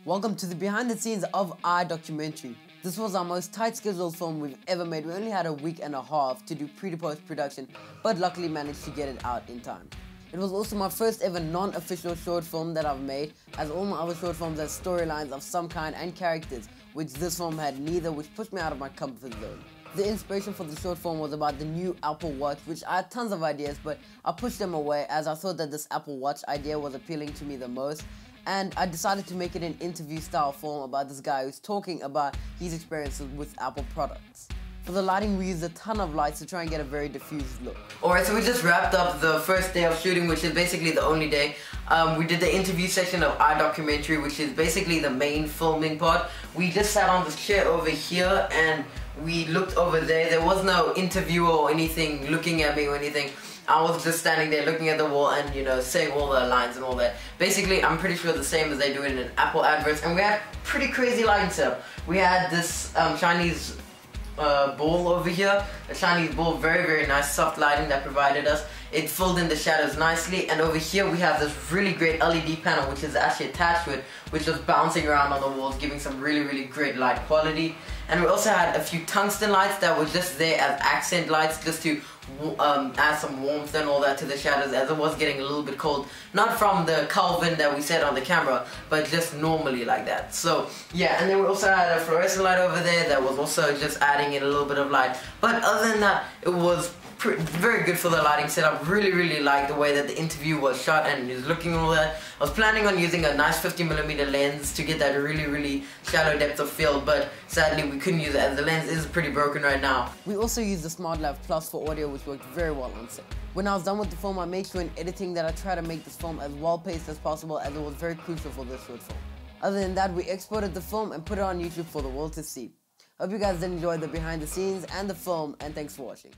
Welcome to the behind the scenes of iDocumentary. This was our most tight scheduled film we've ever made. We only had a week and a half to do pre to post production, but luckily managed to get it out in time. It was also my first ever non-official short film that I've made, as all my other short films had storylines of some kind and characters, which this film had neither, which pushed me out of my comfort zone. The inspiration for the short film was about the new Apple Watch, which I had tons of ideas, but I pushed them away as I thought that this Apple Watch idea was appealing to me the most. And I decided to make it an interview style film about this guy who's talking about his experiences with Apple products. For the lighting, we used a ton of lights to try and get a very diffused look. Alright, so we just wrapped up the first day of shooting, which is basically the only day. We did the interview section of iDocumentary, which is basically the main filming part. We just sat on this chair over here and we looked over there. There was no interviewer or anything looking at me or anything. I was just standing there looking at the wall and, you know, saying all the lines and all that. Basically, I'm pretty sure the same as they do it in an Apple adverts. And we had pretty crazy lighting setup. We had this Chinese ball over here. A Chinese ball, very, very nice soft lighting that provided us. It filled in the shadows nicely. And over here we have this really great LED panel, which is actually attached to it, which was bouncing around on the walls, giving some really, really great light quality. And we also had a few tungsten lights that were just there as accent lights, just to add some warmth and all that to the shadows, as it was getting a little bit cold. Not from the Kelvin that we set on the camera, but just normally like that. So yeah, and then we also had a fluorescent light over there that was also just adding in a little bit of light. But other than that, it was very good for the lighting setup. Really liked the way that the interview was shot and is looking and all that. I was planning on using a nice 50mm lens to get that really shallow depth of field, but sadly we couldn't use it as the lens is pretty broken right now. We also used the smartLav Plus for audio, which worked very well on set. When I was done with the film, I made sure in editing that I try to make this film as well paced as possible, as it was very crucial for this short film. Other than that, we exported the film and put it on YouTube for the world to see. Hope you guys did enjoy the behind the scenes and the film, and thanks for watching.